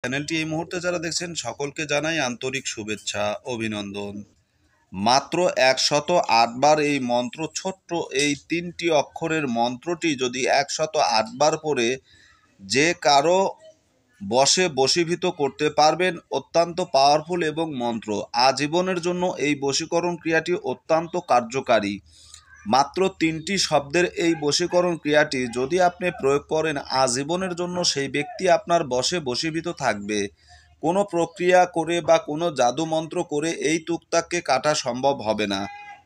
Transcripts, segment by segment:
চ্যানেলটি এই মুহূর্তে যারা দেখছেন সকলকে জানাই আন্তরিক শুভেচ্ছা অভিনন্দন। মাত্র 108 বার এই মন্ত্র, ছোট্ট এই 3টি অক্ষরের মন্ত্রটি যদি 108 বার পড়ে যে কারো বশে বশীভূত করতে পারবেন, অত্যন্ত পাওয়ারফুল এবং মন্ত্র আজীবনের জন্য এই বশীকরণ ক্রিয়াটি অত্যন্ত কার্যকারী। মাত্র 3টি শব্দের এই বশীকরণ ক্রিয়াটি যদি আপনি প্রয়োগ করেন আজীবনের জন্য সেই ব্যক্তি আপনার বশে বশীভূত থাকবে। কোনো প্রক্রিয়া করে বা কোনো জাদু মন্ত্র করে এই তুকতাককে কাটা সম্ভব হবে না।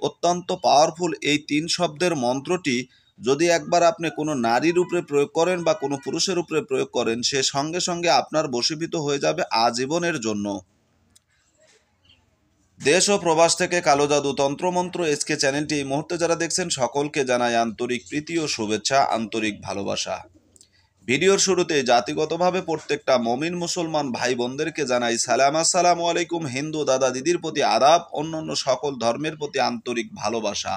অত্যন্ত পাওয়ারফুল এই 3 শব্দের মন্ত্রটি যদি একবার আপনি কোনো নারীর উপরে প্রয়োগ করেন বা কোনো পুরুষের উপরে প্রয়োগ করেন, সে সঙ্গে সঙ্গে আপনার বশীভূত হয়ে যাবে আজীবনের জন্য। দেশ ও প্রবাস থেকে কালো জাদু তন্ত্রমন্ত্র এসকে চ্যানেলটি এই মুহূর্তে যারা দেখছেন সকলকে জানাই আন্তরিক প্রীতি ও শুভেচ্ছা, আন্তরিক ভালোবাসা। ভিডিওর শুরুতে জাতিগতভাবে প্রত্যেকটা মমিন মুসলমান ভাই বোনদেরকে জানাই সালাম, আসসালামু আলাইকুম। হিন্দু দাদা দিদির প্রতি আদাব, অন্যান্য সকল ধর্মের প্রতি আন্তরিক ভালোবাসা।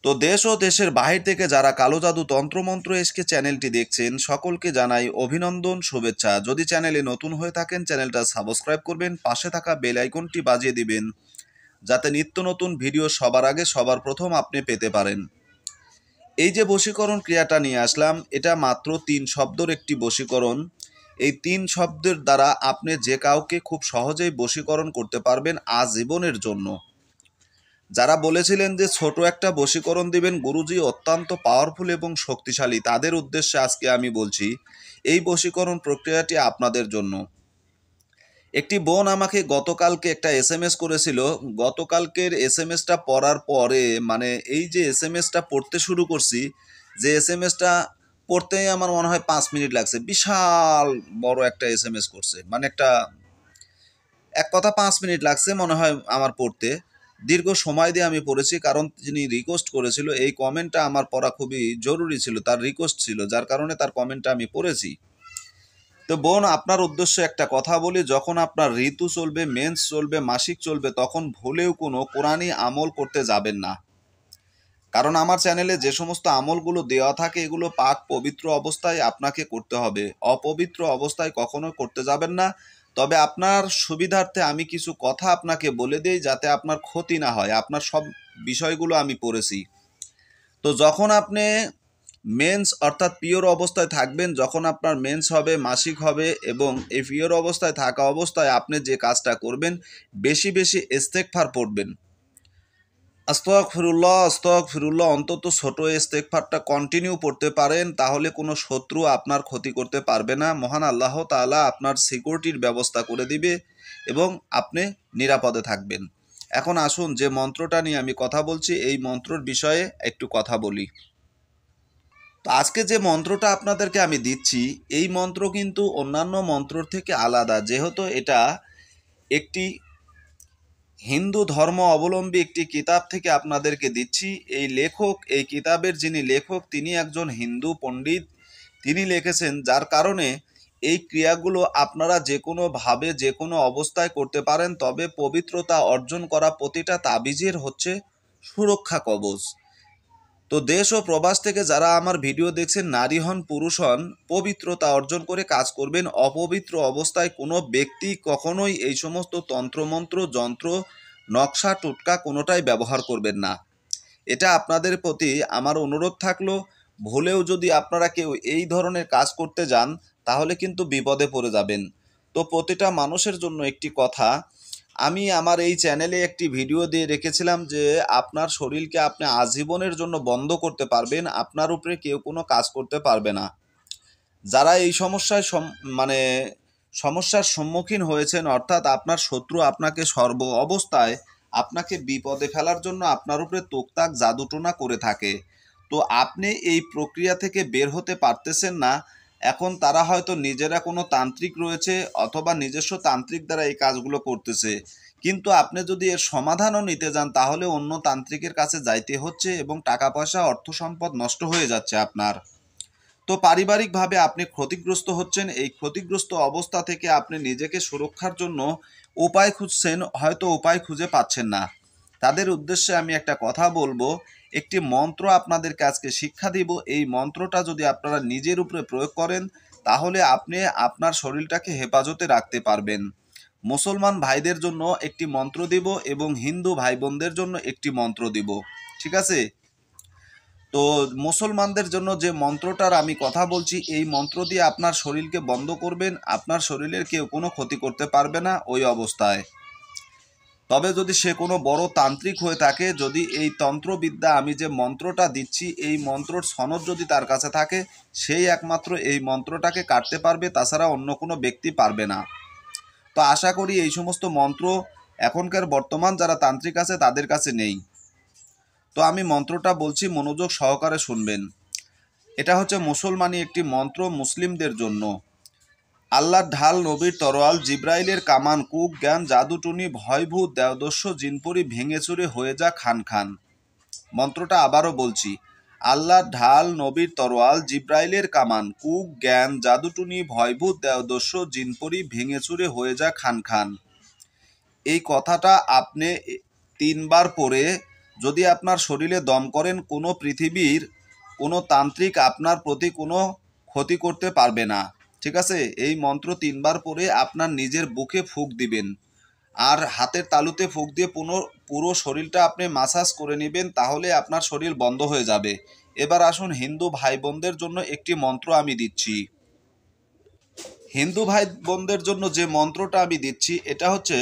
তো দেশ ও দেশের বাহির থেকে যারা কালো জাদু তন্ত্রমন্ত্র এসকে চ্যানেলটি দেখছেন সকলকে জানাই অভিনন্দন, শুভেচ্ছা। যদি চ্যানেলে নতুন হয়ে থাকেন চ্যানেলটা সাবস্ক্রাইব করবেন, পাশে থাকা বেল আইকনটি বাজিয়ে দিবেন যাতে নিত্য নতুন ভিডিও সবার আগে সবার প্রথম আপনি পেতে পারেন। এই যে বশীকরণ ক্রিয়াটা নিয়ে আসলাম, এটা মাত্র 3 শব্দের একটি বশীকরণ। এই 3 শব্দের দ্বারা আপনি যে কাউকে খুব সহজেই বশীকরণ করতে পারবেন আজীবনের জন্য। যারা বলেছিলেন যে ছোট একটা বশীকরণ দিবেন গুরুজি, অত্যন্ত পাওয়ারফুল এবং শক্তিশালী, তাদের উদ্দেশ্যে আজকে আমি বলছি এই বশীকরণ প্রক্রিয়াটি আপনাদের জন্য। একটি বোন আমাকে গতকালকে একটা এসএমএস করেছিল। গতকালকের এসএমএসটা পড়ার পরে মানে এই যে এসএমএসটা পড়তে শুরু করছি, যে এসএমএসটা পড়তেই আমার মনে হয় 5 মিনিট লাগছে। বিশাল বড় একটা এসএমএস করছে, মানে এক কথা 5 মিনিট লাগছে মনে হয় আমার পড়তে। দীর্ঘ সময় দিয়ে আমি পড়েছি, কারণ যিনি রিকোয়েস্ট করেছিল এই কমেন্টটা আমার পড়া খুবই জরুরি ছিল, তার রিকোয়েস্ট ছিল, যার কারণে তার কমেন্টটা আমি পড়েছি। তো বোন, আপনার উদ্দেশ্যে একটা কথা বলি, যখন আপনার ঋতু চলবে, মেন্স চলবে, মাসিক চলবে, তখন ভুলেও কোনো কোরআনি আমল করতে যাবেন না। কারণ আমার চ্যানেলে যে সমস্ত আমলগুলো দেওয়া থাকে এগুলো পাক পবিত্র অবস্থায় আপনাকে করতে হবে, অপবিত্র অবস্থায় কখনো করতে যাবেন না। তবে আপনার সুবিধার্থে আমি কিছু কথা আপনাকে বলে দেই যাতে আপনার ক্ষতি না হয়। আপনার সব বিষয়গুলো আমি পড়েছি। তো যখন আপনি মেন্স অর্থাৎ পিওর অবস্থায় থাকবেন, যখন আপনার মেন্স হবে, মাসিক হবে, এবং এই পিওর অবস্থায় থাকা অবস্থায় আপনি যে কাজটা করবেন, বেশি বেশি ইস্তেগফার পড়বেন। আস্তাগফিরুল্লাহ আস্তাগফিরুল্লাহ, অন্তত ছোট ইস্তেগফারটা কন্টিনিউ পড়তে পারেন, তাহলে কোনো শত্রু আপনার ক্ষতি করতে পারবে না। মহান আল্লাহ তাআলা আপনার সিকিউরিটির ব্যবস্থা করে দিবে এবং আপনি নিরাপদে থাকবেন। এখন আসুন, যে মন্ত্রটা নিয়ে আমি কথা বলছি এই মন্ত্রর বিষয়ে একটু কথা বলি। তো আজকে যে মন্ত্রটা আপনাদেরকে আমি দিচ্ছি এই মন্ত্র কিন্তু অন্যান্য মন্ত্রর থেকে আলাদা, যেহেতু এটা একটি হিন্দু ধর্ম অবলম্বী একটি কিতাব থেকে আপনাদেরকে দিচ্ছি। এই লেখক, এই কিতাবের যিনি লেখক তিনি একজন হিন্দু পণ্ডিত, তিনি লিখেছেন, যার কারণে এই ক্রিয়াগুলো আপনারা যে কোনোভাবে যে কোনো অবস্থায় করতে পারেন। তবে পবিত্রতা অর্জন করা প্রতিটা তাবিজের হচ্ছে সুরক্ষা কবচ। তো দেশ ও প্রবাস থেকে যারা আমার ভিডিও দেখছেন, নারী হন পুরুষ হন, পবিত্রতা অর্জন করে কাজ করবেন। অপবিত্র অবস্থায় কোনো ব্যক্তি কখনোই এই সমস্ত তন্ত্রমন্ত্র, যন্ত্র, নকশা, টোটকা কোনোটাই ব্যবহার করবেন না। এটা আপনাদের প্রতি আমার অনুরোধ থাকলো। ভুলেও যদি আপনারা কেউ এই ধরনের কাজ করতে যান তাহলে কিন্তু বিপদে পড়ে যাবেন। তো প্রতিটা মানুষের জন্য একটি কথা, আমি আমার এই চ্যানেলে একটি ভিডিও দিয়ে রেখেছিলাম যে আপনার শরীরকে আপনি আজীবনের জন্য বন্ধ করতে পারবেন, আপনার উপরে কেউ কোনো কাজ করতে পারবে না। যারা এই মানে সমস্যার সম্মুখীন হয়েছেন, অর্থাৎ আপনার শত্রু আপনাকে সর্ব অবস্থায় আপনাকে বিপদে ফেলার জন্য আপনার উপরে তোকতাক জাদুটোনা করে থাকে, তো আপনি এই প্রক্রিয়া থেকে বের হতে পারতেছেন না। এখন তারা হয়তো নিজেরা কোনো তান্ত্রিক রয়েছে অথবা নিজস্ব তান্ত্রিক দ্বারা এই কাজগুলো করতেছে, কিন্তু আপনি যদি এর সমাধানও নিতে যান তাহলে অন্য তান্ত্রিকের কাছে যাইতে হচ্ছে এবং টাকা পয়সা, অর্থ সম্পদ নষ্ট হয়ে যাচ্ছে আপনার। তো পারিবারিকভাবে আপনি ক্ষতিগ্রস্ত হচ্ছেন। এই ক্ষতিগ্রস্ত অবস্থা থেকে আপনি নিজেকে সুরক্ষার জন্য উপায় খুঁজছেন, হয়তো উপায় খুঁজে পাচ্ছেন না। তাদের উদ্দেশ্যে আমি একটা কথা বলবো, একটি মন্ত্র আপনাদেরকে আজকে শিক্ষা দিব। এই মন্ত্রটা যদি আপনারা নিজের উপরে প্রয়োগ করেন তাহলে আপনি আপনার শরীরটাকে হেফাজতে রাখতে পারবেন। মুসলমান ভাইদের জন্য একটি মন্ত্র দিব এবং হিন্দু ভাই বোনদের জন্য একটি মন্ত্র দিব, ঠিক আছে? তো মুসলমানদের জন্য যে মন্ত্রটার আমি কথা বলছি, এই মন্ত্র দিয়ে আপনার শরীরকে বন্ধ করবেন, আপনার শরীরের কেউ কোনো ক্ষতি করতে পারবে না ওই অবস্থায়। তবে যদি সে কোনো বড় তান্ত্রিক হয়ে থাকে, যদি এই তন্ত্রবিদ্যা আমি যে মন্ত্রটা দিচ্ছি এই মন্ত্রর সনদ যদি তার কাছে থাকে, সেই একমাত্র এই মন্ত্রটাকে কাটতে পারবে, তাছাড়া অন্য কোনো ব্যক্তি পারবে না। তো আশা করি এই সমস্ত মন্ত্র এখনকার বর্তমান যারা তান্ত্রিক আছে তাদের কাছে নেই। তো আমি মন্ত্রটা বলছি, মনোযোগ সহকারে শুনবেন। এটা হচ্ছে মুসলমানি একটি মন্ত্র মুসলিমদের জন্য। আল্লাহর ঢাল, নবীর তরোয়াল, জিব্রাইলের কামান, কুক জ্ঞান, জাদুটুনি, ভয়ভূত, দেবদস্যু, জিনপরি ভেঙে চুরে হয়ে যা খান খান। মন্ত্রটা আবারও বলছি, আল্লাহর ঢাল, নবীর তরোয়াল, জিব্রাইলের কামান, কুক জ্ঞান, জাদুটুনি, ভয়ভূত, দেবদস্যু, জিনপরি ভেঙে চুরে হয়ে যা খান খান। এই কথাটা আপনি 3 বার পড়ে যদি আপনার শরীরে দম করেন, কোনো পৃথিবীর কোনো তান্ত্রিক আপনার প্রতি কোনো ক্ষতি করতে পারবে না, ঠিক আছে? এই মন্ত্র 3 বার পড়ে আপনার নিজের বুকে ফুঁক দিবেন আর হাতের তালুতে ফুঁক দিয়ে পুরো শরীরটা আপনি মাসাজ করে নেবেন, তাহলে আপনার শরীর বন্ধ হয়ে যাবে। এবার আসুন হিন্দু ভাই বোনদের জন্য একটি মন্ত্র আমি দিচ্ছি। হিন্দু ভাই বোনদের জন্য যে মন্ত্রটা আমি দিচ্ছি এটা হচ্ছে,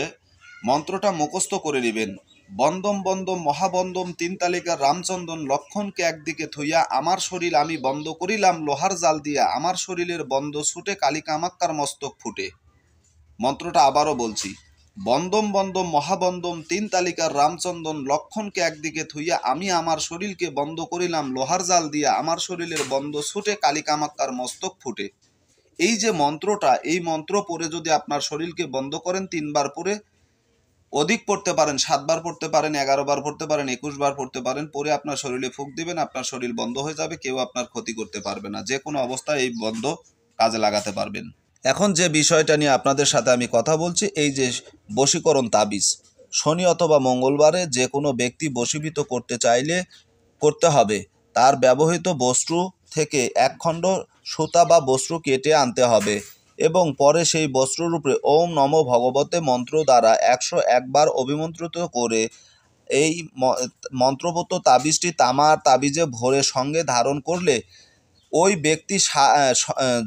মন্ত্রটা মুখস্থ করে নেবেন। বন্দম বন্দম মহাবন্দম 3 তালিকার রামচন্দন, লক্ষণকে একদিকে থইয়া আমার শরীর আমি বন্ধ করিলাম লোহার জাল দিয়া, আমার শরীরের বন্ধ ছুটে কালিকা মাক্কার মস্তক ফুটে। মন্ত্রটা আবারও বলছি, বন্দম বন্দম মহাবন্দম 3 তালিকার রামচন্দন, লক্ষণকে একদিকে থইয়া আমি আমার শরীরকে বন্ধ করিলাম লোহার জাল দিয়া, আমার শরীরের বন্ধ ছুটে কালিকা মাক্কার মস্তক ফুটে। এই যে মন্ত্রটা, এই মন্ত্র পড়ে যদি আপনার শরীরকে বন্ধ করেন 3 বার পড়ে, অধিক পড়তে পারেন, 7 বার পড়তে পারেন, 11 বার পড়তে পারেন, 21 বার পড়তে পারেন, পরে আপনার শরীরে ফুঁক দিবেন, আপনার শরীর বন্ধ হয়ে যাবে, কেউ আপনার ক্ষতি করতে পারবে না। যে কোনো অবস্থায় এই বন্ধ কাজে লাগাতে পারবেন। এখন যে বিষয়টা নিয়ে আপনাদের সাথে আমি কথা বলছি, এই যে বশীকরণ তাবিজ, শনি অথবা মঙ্গলবারে যে কোনো ব্যক্তি বশীভূত করতে চাইলে করতে হবে, তার ব্যবহৃত বস্ত্র থেকে 1 খণ্ড সুতা বা বস্ত্র কেটে আনতে হবে এবং পরে সেই বস্ত্রের উপরে ওম নমো ভগবতে মন্ত্র দ্বারা 101 বার অভিমন্ত্রিত করে এই মন্ত্রপূত তাবিজটি তামার তাবিজে ভরে সঙ্গে ধারণ করলে ওই ব্যক্তি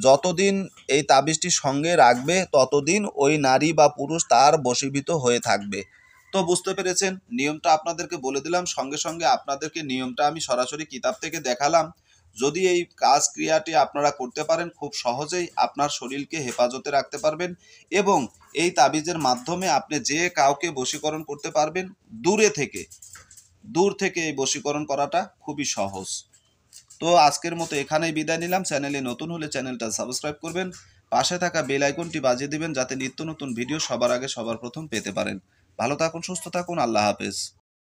যতদিন এই তাবিজটি সঙ্গে রাখবে ততদিন ওই নারী বা পুরুষ তার বশীভূত হয়ে থাকবে। তো বুঝতে পেরেছেন, নিয়মটা আপনাদেরকে বলে দিলাম, সঙ্গে সঙ্গে আপনাদেরকে নিয়মটা আমি সরাসরি কিতাব থেকে দেখালাম। যদি এই কাজ ক্রিয়াটি আপনারা করতে পারেন, খুব সহজেই আপনার শরীরকে হেফাজতে রাখতে পারবেন এবং এই তাবিজের মাধ্যমে আপনি যে কাউকে বশীকরণ করতে পারবেন। দূর থেকে এই বশীকরণ করাটা খুবই সহজ। তো আজকের মতো এখানেই বিদায় নিলাম। চ্যানেলে নতুন হলে চ্যানেলটা সাবস্ক্রাইব করবেন, পাশে থাকা বেল আইকনটি বাজিয়ে দিবেন যাতে নিত্য নতুন ভিডিও সবার আগে সবার প্রথম পেতে পারেন। ভালো থাকুন, সুস্থ থাকুন, আল্লাহ হাফেজ।